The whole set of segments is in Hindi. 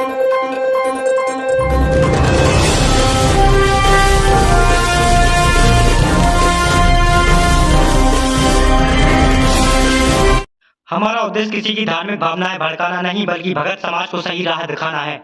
हमारा उद्देश्य किसी की धार्मिक भावनाएं भड़काना नहीं, बल्कि भगत समाज को सही राह दिखाना है।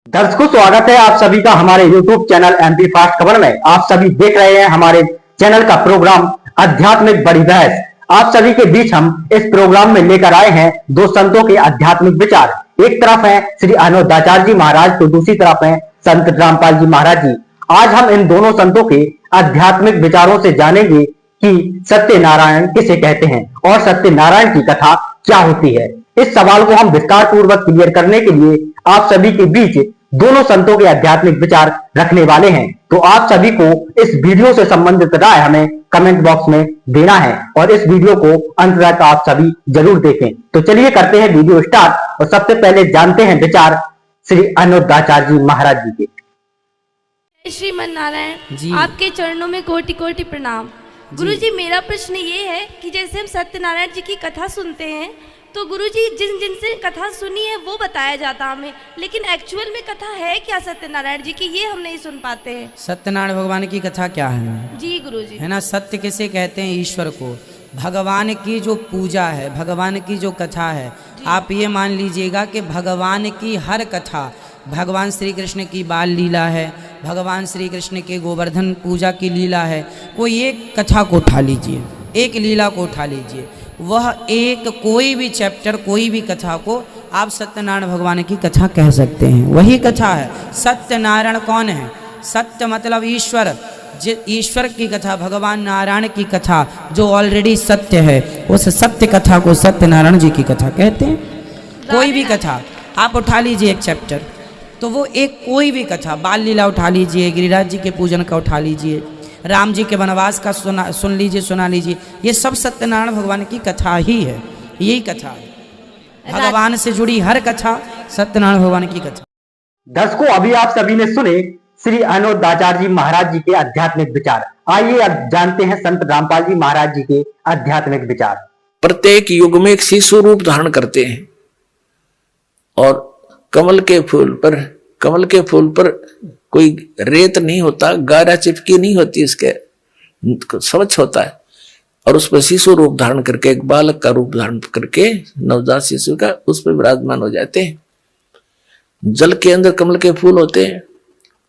दर्शकों, स्वागत है आप सभी का हमारे YouTube चैनल MP फास्ट खबर में। आप सभी देख रहे हैं हमारे चैनल का प्रोग्राम आध्यात्मिक बड़ी बहस। आप सभी के बीच हम इस प्रोग्राम में लेकर आए हैं दो संतों के आध्यात्मिक विचार। एक तरफ है श्री अनोदाचार्य जी महाराज, तो दूसरी तरफ है संत रामपाल जी महाराज जी। आज हम इन दोनों संतों के आध्यात्मिक विचारों से जानेंगे कि सत्यनारायण किसे कहते हैं और सत्यनारायण की कथा क्या होती है। इस सवाल को हम विस्तार पूर्वक क्लियर करने के लिए आप सभी के बीच दोनों संतों के आध्यात्मिक विचार रखने वाले हैं। तो आप सभी को इस वीडियो से संबंधित राय हमें कमेंट बॉक्स में देना है और इस वीडियो को अंत तक आप सभी जरूर देखें। तो चलिए करते हैं वीडियो स्टार्ट और सबसे पहले जानते हैं विचार श्री अनोदाचार्य जी महाराज जी के। श्रीमन नारायण, आपके चरणों में कोटि कोटि प्रणाम। गुरुजी, मेरा प्रश्न ये है कि जैसे हम सत्यनारायण जी की कथा सुनते हैं तो गुरुजी जिन जिनसे कथा सुनी है वो बताया जाता हमें, लेकिन एक्चुअल में कथा है क्या सत्यनारायण जी की, ये हम नहीं सुन पाते हैं। सत्यनारायण भगवान की कथा क्या है? जी गुरुजी। है ना, सत्य किसे कहते हैं? ईश्वर को। भगवान की जो पूजा है, भगवान की जो कथा है, आप ये मान लीजिएगा कि भगवान की हर कथा, भगवान श्री कृष्ण की बाल लीला है, भगवान श्री कृष्ण के गोवर्धन पूजा की लीला है, कोई एक कथा को उठा लीजिए, एक लीला को उठा लीजिए, वह एक कोई भी चैप्टर, कोई भी कथा को आप सत्यनारायण भगवान की कथा कह सकते हैं। वही कथा है। सत्यनारायण कौन है? सत्य मतलब ईश्वर। ईश्वर की कथा, भगवान नारायण की कथा जो ऑलरेडी सत्य है, उस सत्य कथा को सत्यनारायण जी की कथा कहते हैं। कोई भी कथा आप उठा लीजिए एक चैप्टर, तो वो एक कोई भी कथा, बाल लीला उठा लीजिए, गिरिराज जी के पूजन का उठा लीजिए, राम जी के वनवास का सुन लीजिए, सुना लीजिए, ये सब सत्यनारायण भगवान की कथा ही है। यही कथा है, भगवान से जुड़ी हर कथा सत्यनारायण भगवान की कथा। दर्शकों, अभी आप सभी ने सुने श्री अनोदाचार्य जी महाराज जी के आध्यात्मिक विचार। आइए अब जानते हैं संत रामपाल जी महाराज जी के आध्यात्मिक विचार। प्रत्येक युग में एक शिशु रूप धारण करते हैं और कमल के फूल पर कोई रेत नहीं होता, गारा चिपकी नहीं होती, इसके स्वच्छ होता है और उस पर शिशु रूप धारण करके, एक बालक का रूप धारण करके, नवजात शिशु का, उस पर विराजमान हो जाते हैं। जल के अंदर कमल के फूल होते हैं,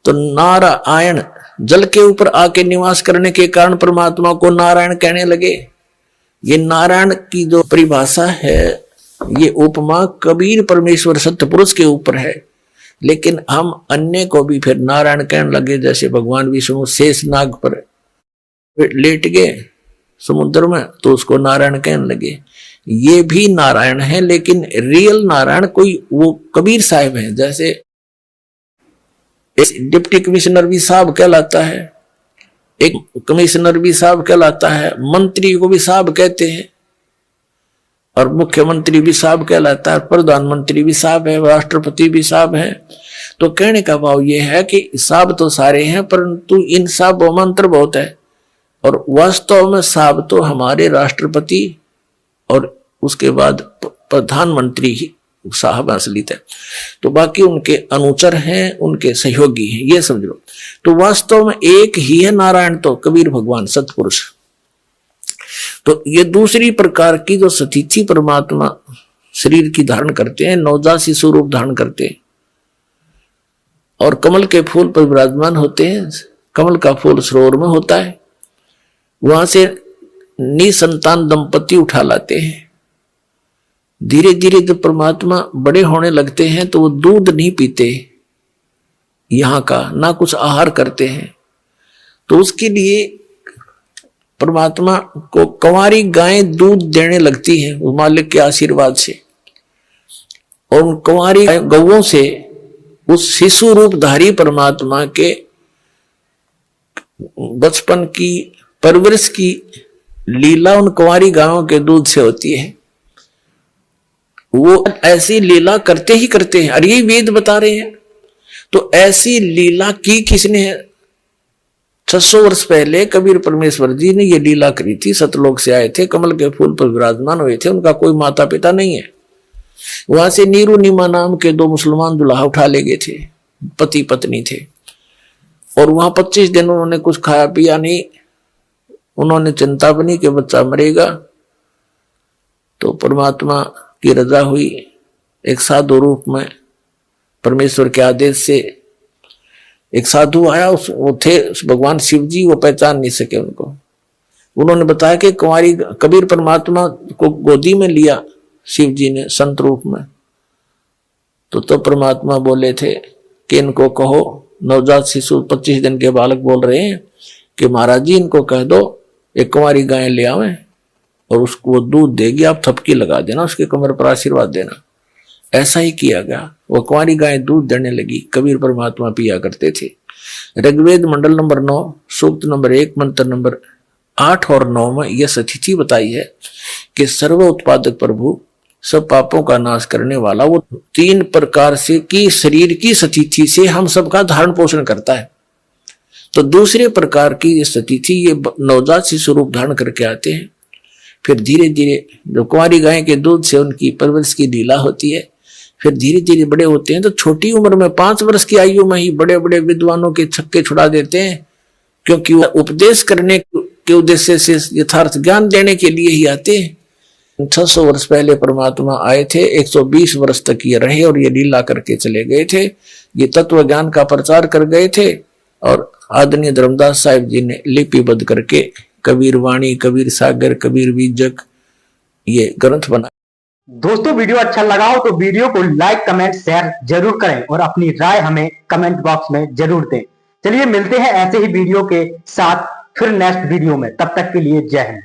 तो नारायण जल के ऊपर आके निवास करने के कारण परमात्मा को नारायण कहने लगे। ये नारायण की जो परिभाषा है, ये उपमा कबीर परमेश्वर सत्य पुरुष के ऊपर है, लेकिन हम अन्य को भी फिर नारायण कहने लगे। जैसे भगवान विष्णु शेष नाग पर लेट गए समुद्र में, तो उसको नारायण कहने लगे। ये भी नारायण है, लेकिन रियल नारायण कोई वो कबीर साहब है। जैसे डिप्टी कमिश्नर भी साहब कहलाता है, एक कमिश्नर भी साहब कहलाता है, मंत्री को भी साहब कहते हैं और मुख्यमंत्री भी साहब कहलाता है, प्रधानमंत्री भी साहब है, राष्ट्रपति भी साहब है। तो कहने का भाव ये है कि साहब तो सारे हैं, परंतु इन साहबों में अंतर बहुत है और वास्तव में साहब तो हमारे राष्ट्रपति और उसके बाद प्रधानमंत्री ही साहब असलियत है, तो बाकी उनके अनुचर हैं, उनके सहयोगी हैं, ये समझ लो। तो वास्तव में एक ही है नारायण, तो कबीर भगवान सतपुरुष। तो ये दूसरी प्रकार की जो सतीथि परमात्मा शरीर की धारण करते हैं, नवजात शिशु रूप धारण करते हैं और कमल के फूल पर विराजमान होते हैं। कमल का फूल सरोवर में होता है, वहां से निसंतान दंपति उठा लाते हैं। धीरे धीरे जब परमात्मा बड़े होने लगते हैं तो वो दूध नहीं पीते यहाँ का, ना कुछ आहार करते हैं, तो उसके लिए परमात्मा को कंवारी गायें दूध देने लगती हैं वो मालिक के आशीर्वाद से, और उन कंवारी गौओं से उस शिशु रूपधारी परमात्मा के बचपन की परवरिश की लीला उन कंवारी गायों के दूध से होती है। वो ऐसी लीला करते ही करते हैं, और यही वेद बता रहे हैं। तो ऐसी लीला की किसने है? 600 वर्ष पहले कबीर परमेश्वर जी ने ये लीला करी थी। सतलोक से आए थे, कमल के फूल पर विराजमान हुए थे, उनका कोई माता पिता नहीं है। वहां से नीरू नीमा नाम के 2 मुसलमान दुल्हा उठा ले गए थे, पति पत्नी थे, और वहां 25 दिन उन्होंने कुछ खाया पिया नहीं। उन्होंने चिंता बनी कि बच्चा मरेगा, तो परमात्मा की रजा हुई। एक साधु रूप में परमेश्वर के आदेश से एक साधु आया, वो थे भगवान शिव जी, वो पहचान नहीं सके उनको। उन्होंने बताया कि कुंवारी कबीर परमात्मा को गोदी में लिया शिव जी ने संत रूप में। तो परमात्मा बोले थे कि इनको कहो, नवजात शिशु 25 दिन के बालक बोल रहे हैं कि महाराज जी इनको कह दो एक कुंवारी गाय ले आवे और उसको दूध देगी, आप थपकी लगा देना, उसके कमर पर आशीर्वाद देना। ऐसा ही किया गया, वो कुंवारी गाय दूध देने लगी। कबीर परमात्मा पिया करते थे। ऋग्वेद मंडल नंबर 9 सूक्त नंबर 1 मंत्र नंबर 8 और 9 में यह सतिथि बताई है कि सर्व उत्पादक प्रभु, सब पापों का नाश करने वाला, वो 3 प्रकार से की शरीर की सतिथि से हम सबका धारण पोषण करता है। तो दूसरे प्रकार की ये सतिथि, ये नवजात शिशु रूप धारण करके आते हैं। फिर धीरे धीरे जो कुंवारी गाय के दूध से उनकी परवरिश की लीला होती है, फिर धीरे धीरे बड़े होते हैं। तो छोटी उम्र में 5 वर्ष की आयु में ही बड़े बड़े विद्वानों के छक्के छुड़ा देते हैं, क्योंकि वो उपदेश करने के उद्देश्य से यथार्थ ज्ञान देने के लिए ही आते हैं। 600 वर्ष पहले परमात्मा आए थे, 120 वर्ष तक ये रहे और ये लीला करके चले गए थे। ये तत्व ज्ञान का प्रचार कर गए थे और आदरणीय धर्मदास साहिब जी ने लिपिबद्ध करके कबीर वाणी, कबीर सागर, कबीर बीजक ये ग्रंथ बना। दोस्तों वीडियो अच्छा लगा हो तो वीडियो को लाइक कमेंट शेयर जरूर करें और अपनी राय हमें कमेंट बॉक्स में जरूर दें। चलिए मिलते हैं ऐसे ही वीडियो के साथ फिर नेक्स्ट वीडियो में, तब तक के लिए जय हिंद।